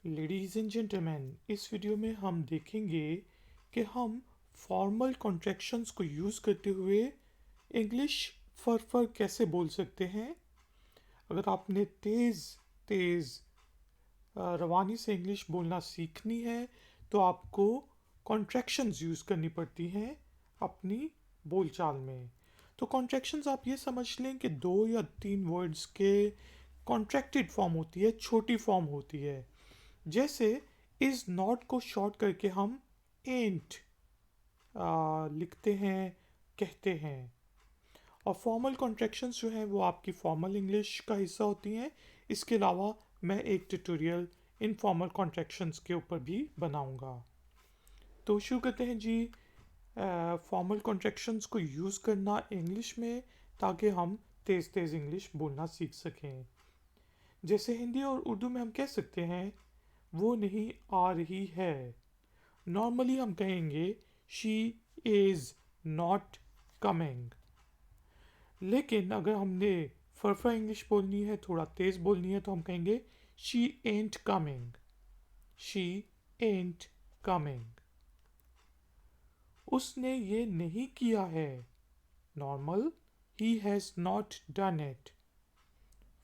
Ladies and gentleman, इस video में हम देखेंगे कि हम फॉर्मल कॉन्ट्रैक्शंस को यूज़ करते हुए इंग्लिश फर कैसे बोल सकते हैं। अगर आपने तेज़ तेज़ रवानी से इंग्लिश बोलना सीखनी है तो आपको कॉन्ट्रैक्शंस यूज़ करनी पड़ती हैं अपनी बोलचाल में। तो कॉन्ट्रैक्शंस आप ये समझ लें कि दो या तीन वर्ड्स के कॉन्ट्रैक्टेड फॉर्म होती है, छोटी फॉर्म होती है। जैसे इज़ नॉट को शॉर्ट करके हम एंट लिखते हैं, कहते हैं। और फॉर्मल कॉन्ट्रैक्शंस जो हैं वो आपकी फॉर्मल इंग्लिश का हिस्सा होती हैं। इसके अलावा मैं एक ट्यूटोरियल इनफॉर्मल कॉन्ट्रैक्शंस के ऊपर भी बनाऊंगा। तो शुरू करते हैं जी। फॉर्मल कॉन्ट्रैक्शंस को यूज़ करना इंग्लिश में ताकि हम तेज़ तेज़ इंग्लिश बोलना सीख सकें। जैसे हिंदी और उर्दू में हम कह सकते हैं वो नहीं आ रही है। नॉर्मली हम कहेंगे शी इज़ नॉट कमिंग। लेकिन अगर हमने फरफा इंग्लिश बोलनी है, थोड़ा तेज़ बोलनी है, तो हम कहेंगे she ain't coming. She ain't coming. उसने ये नहीं किया है। Normal, he has not done it.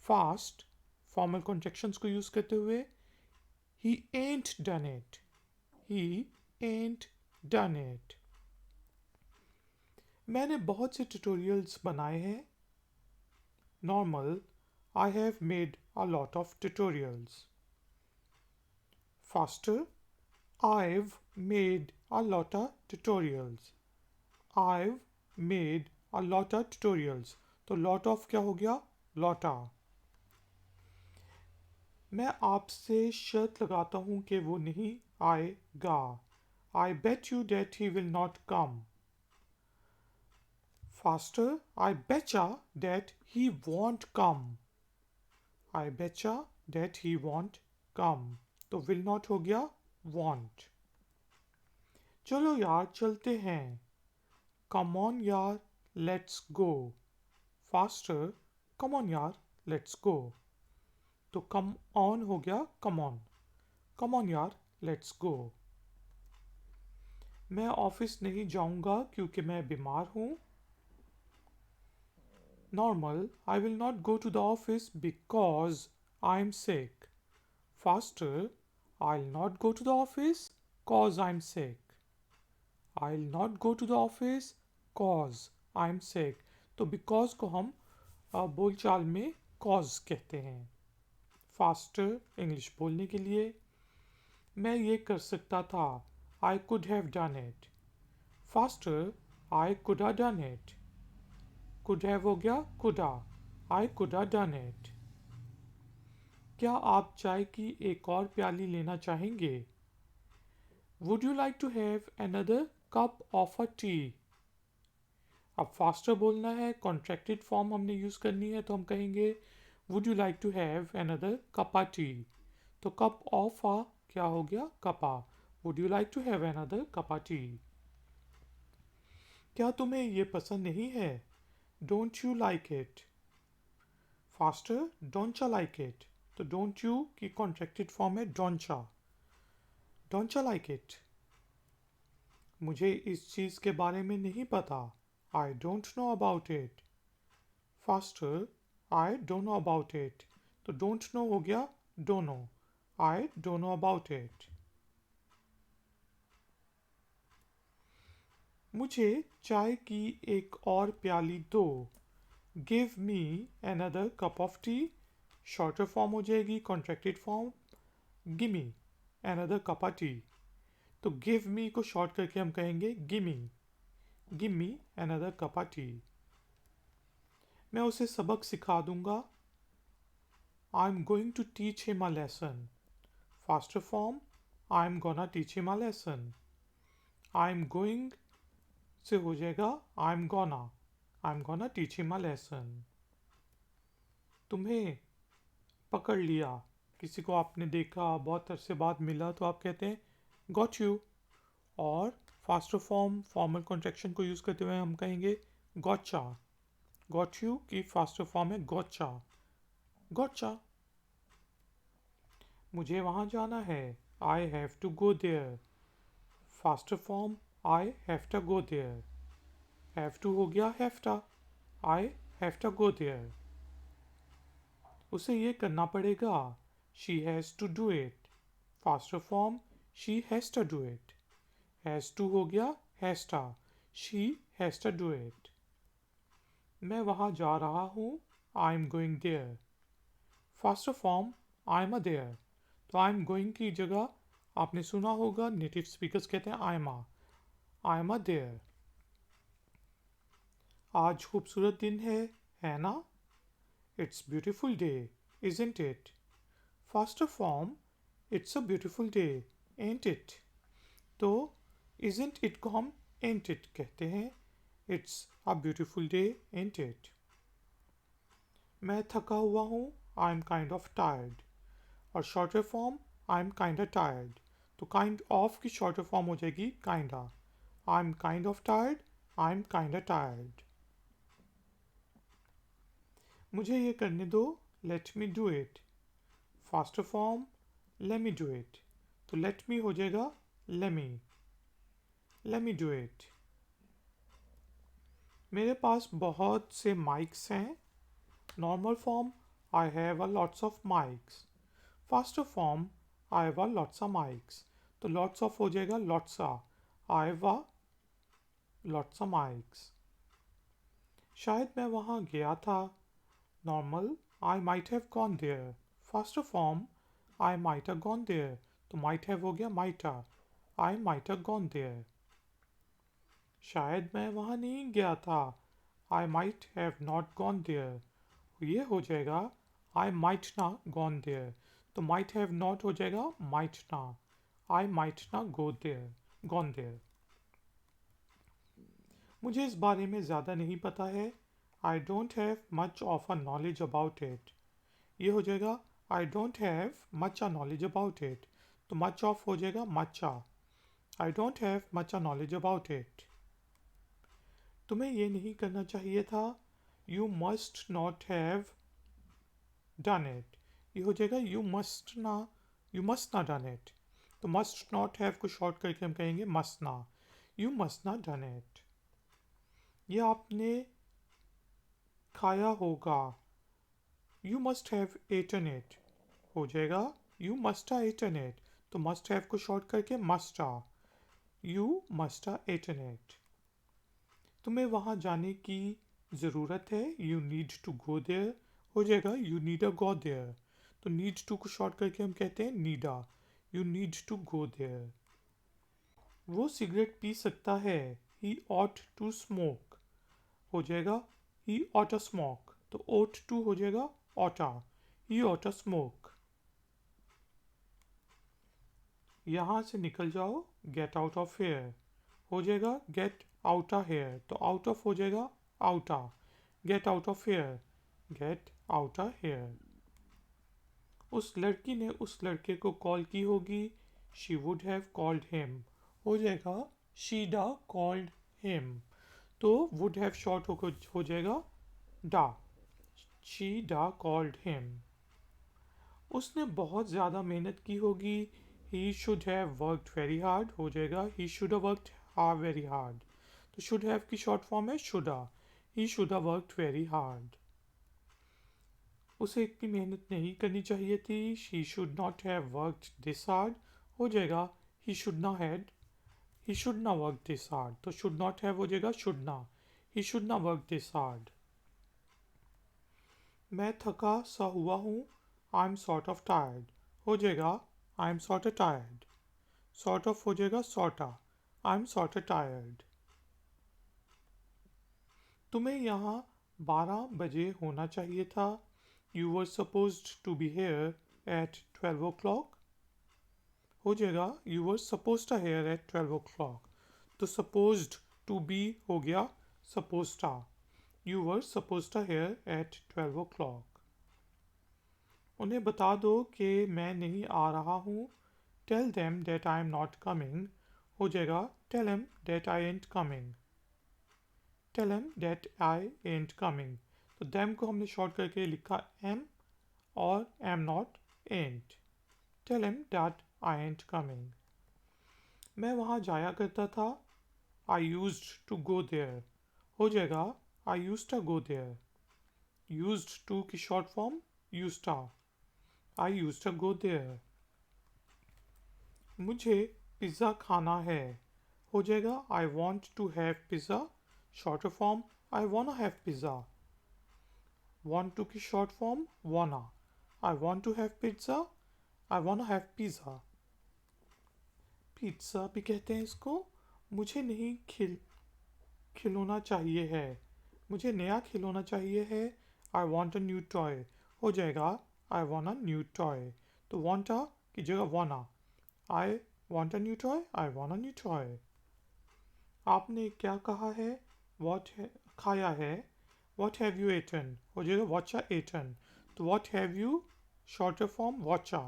Fast, formal contractions को यूज़ करते हुए he ain't done it. He ain't done it. मैंने बहुत से ट्यूटोरियल्स बनाए हैं। Normal, I have made a lot of tutorials. Faster, I've made a lot of tutorials. I've made a lot of tutorials. तो lot of क्या हो गया? Lotta. मैं आपसे शर्त लगाता हूँ कि वो नहीं आएगा। I bet you that he will not come. Faster, I betcha that he won't come. I betcha that he won't come. तो will not हो गया won't. चलो यार चलते हैं। Come on यार, let's go. Faster, come on यार, let's go. तो come on हो गया come on. Come on यार, let's go. मैं ऑफिस नहीं जाऊंगा क्योंकि मैं बीमार हूँ। Normal, I will not go to the office because I'm sick. Faster, I'll not go to the office cause I'm sick. I'll not go to the office cause I'm sick. तो because को हम बोलचाल में cause कहते हैं। Faster English बोलने के लिए मैं ये कर सकता था। I could have done it. Faster I could have done it. Could have हो गया coulda. I could have done it. क्या आप चाय की एक और प्याली लेना चाहेंगे? Would you like to have another cup of a tea? अब फास्टर बोलना है, कॉन्ट्रैक्टेड फॉर्म हमने यूज़ करनी है, तो हम कहेंगे would you like to have another cup a tea. तो कप ऑफ आ क्या हो गया cuppa. Would you like to have another cup a tea. क्या तुम्हें ये पसंद नहीं है? Don't you like it. Faster doncha like it. तो डोंट यू की कॉन्ट्रैक्टेड फॉर्म है डोंचा। डोंचा like it. मुझे इस चीज़ के बारे में नहीं पता। I don't know about it. Faster I don't know about it. तो डोंट नो हो गया don't know. I don't know about it. मुझे चाय की एक और प्याली दो। Give me another cup of T. Shorter form हो जाएगी contracted form give me another cup of T. तो गिव मी को शॉर्ट करके हम कहेंगे gimme. Give me another cup of T. मैं उसे सबक सिखा दूंगा। I am going to teach him a lesson. Faster form I am gonna teach him a lesson. I am going से हो जाएगा I am gonna teach him a lesson. तुम्हें पकड़ लिया। किसी को आपने देखा, बहुत अरसे बाद मिला, तो आप कहते हैं गॉट यू। और फास्टर फॉर्म फॉर्मल कॉन्ट्रैक्शन को यूज़ करते हुए हम कहेंगे गॉचा। गॉट यू की फास्टर फॉर्म है गॉचा। गॉचा। मुझे वहाँ जाना है। I have to go there. Faster form I have to go there. Have to हो गया have to. I have to go there. उसे ये करना पड़ेगा। She has to do it. Faster form she has to do it. Has to हो गया has to. She has to do it. मैं वहाँ जा रहा हूँ। I am going there. Faster form I am a there. तो I am going की जगह आपने सुना होगा नेटिव स्पीकर्स कहते हैं आई एम अ देयर। आज खूबसूरत दिन है ना? It's beautiful day, isn't it? Faster form it's a beautiful day, ain't it? तो इजंट इट को हम एंट इट कहते हैं। It's a beautiful day, ain't it? मैं थका हुआ हूँ। I am kind of tired. और shorter form I am kind of tired. तो काइंड ऑफ की शॉर्टर फॉर्म हो जाएगी kinda. I am kind of tired. I am kind of tired. मुझे ये करने दो। Let me do it. Faster form let me do it. तो let me हो जाएगा lemme. Let me do it. मेरे पास बहुत से माइक्स हैं। Normal form I have a lots of mics. Faster form I have a lots of mics. तो lots of हो जाएगा lotsa. I have a lots of mics. शायद मैं वहाँ गया था। Normal I might have gone there. Faster form I might have gone there. तो might have हो गया mighta. I might have gone there. शायद मैं वहाँ नहीं गया था। I might have not gone there. ये हो जाएगा आई माइट ना गॉन देयर। तो माइट हैव नॉट हो जाएगा माइट ना। आई माइट ना गो देयर, गॉन देयर। मुझे इस बारे में ज़्यादा नहीं पता है। I don't have much of a knowledge about it. ये हो जाएगा I don't have much a knowledge about it. तो मच ऑफ हो जाएगा mucha. I don't have much a knowledge about it. तुम्हें ये नहीं करना चाहिए था। You must not have done it. ये हो जाएगा यू मस्ट ना डन इट। तो मस्ट नॉट हैव को शॉर्ट करके हम कहेंगे मस्ट ना। यू मस्ट ना डन इट। ये आपने खाया होगा। You must have eaten it हो जाएगा you musta eaten it. तो मस्ट हैव को शॉर्ट करके musta. You musta eaten it. तुम्हें वहाँ जाने की ज़रूरत है। You need to go there हो जाएगा you need a go there. तो नीड टू को शॉर्ट करके हम कहते हैं needa. You need to go there. वो सिगरेट पी सकता है। ही ऑट टू स्मोक हो जाएगा ही ऑट अ स्मोक। तो ओट टू हो जाएगा ऑटा। ही ऑट अ स्मोक। यहाँ से निकल जाओ। गेट आउट ऑफ हेयर हो जाएगा गेट आउट अ हेयर। तो आउट ऑफ हो जाएगा outta. Get out of here, get out a here. उस लड़की ने उस लड़के को कॉल की होगी। She would have called him हो जाएगा शी डा कॉल्ड हिम। तो वुड हैव शॉर्ट हो जाएगा डा। She da called him. उसने बहुत ज़्यादा मेहनत की होगी। He should have worked very hard हो जाएगा he should have worked very hard. तो शुड हैव की शॉर्ट फॉर्म है shoulda. He should have worked very hard. उसे इतनी मेहनत नहीं करनी चाहिए थी। She should not have worked this hard हो जाएगा he shouldna work this hard. तो शुड नॉट हैव हो जाएगा shouldna. He shouldna work this hard. मैं थका सा हुआ हूँ। I am sort of tired हो जाएगा I am sort of tired. Sort of हो जाएगा sorta. I am sort of tired. तुम्हें यहाँ 12 बजे होना चाहिए था। You were supposed to be here at 12 o'clock हो जाएगा you were suppose to here at 12 o'clock। तो सपोज्ड टू बी हो गया supposed. You were suppose to here at 12 o'clock। उन्हें बता दो कि मैं नहीं आ रहा हूँ। Tell them that I am not coming हो जाएगा tell em that I ain't coming. Tell em that I ain't coming. तो दैम को हमने शॉर्ट करके लिखा एम और em not ain't. Tell him that I ain't coming. मैं वहाँ जाया करता था. I used to go there. हो जाएगा I used to go there. Used to की short form used to. I used to go there. मुझे पिज़्ज़ा खाना है. हो जाएगा I want to have pizza. Shorter form I wanna have pizza. Want to की short form wanna. I want to have pizza. I wanna have pizza. Pizza भी कहते हैं इसको. मुझे नहीं खिलौना चाहिए है. मुझे नया खिलौना चाहिए है. I want a new toy. हो जाएगा I want a new toy. तो want a की जगह wanna. I want a new toy. I want a new toy. आपने क्या कहा है? What खाया है? What have you eaten? हो जाएगा watcha eaten. तो what have you shorter form watcha.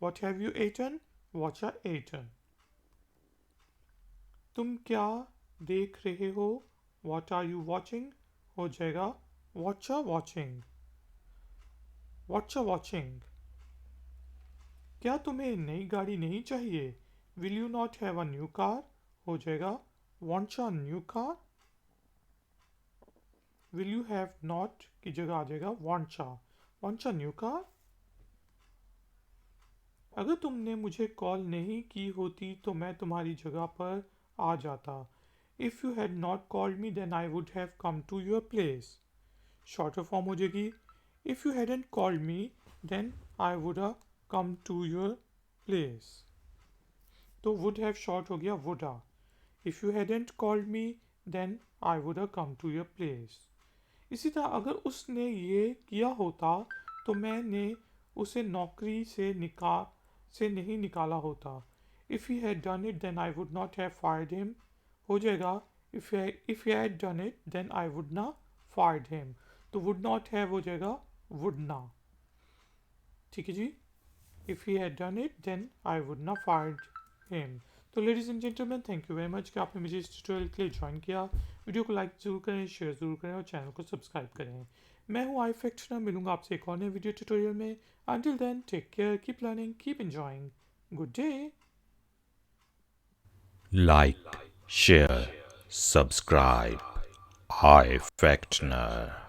What have you eaten? Watcha eaten. तुम क्या देख रहे हो? What are you watching? हो जाएगा watcha watching. Watcha watching. क्या तुम्हें नई गाड़ी नहीं चाहिए? Will you not have a new car? हो जाएगा wantcha new car. Will you have not की जगह आ जाएगा wantcha new car. अगर तुमने मुझे कॉल नहीं की होती तो मैं तुम्हारी जगह पर आ जाता. If you had not called me then I would have come to your place. Shorter form हो जाएगी If you hadn't called me then I would have come to your place. तो would have short हो गया would have. If you hadn't called me then I would have come to your place. इसी तरह अगर उसने ये किया होता तो मैंने उसे नौकरी से नहीं निकाला होता. If he had done it then I would not have fired him. हो जाएगा if he had done it then I would not fired him. तो would not have हो जाएगा would not. ठीक है जी. If he had done it then I would not fired him. तो ladies and gentleman thank you very much कि आपने मुझे इस ट्यूटोरियल के लिए ज्वाइन किया. वीडियो को लाइक ज़रूर करें, शेयर ज़रूर करें और चैनल को सब्सक्राइब करें. मैं हूँ आई फैक्शनर. मिलूंगा आपसे एक और नए वीडियो ट्यूटोरियल में. Until then take care, keep learning, keep enjoying. Good day. Like, share, subscribe. iFactner.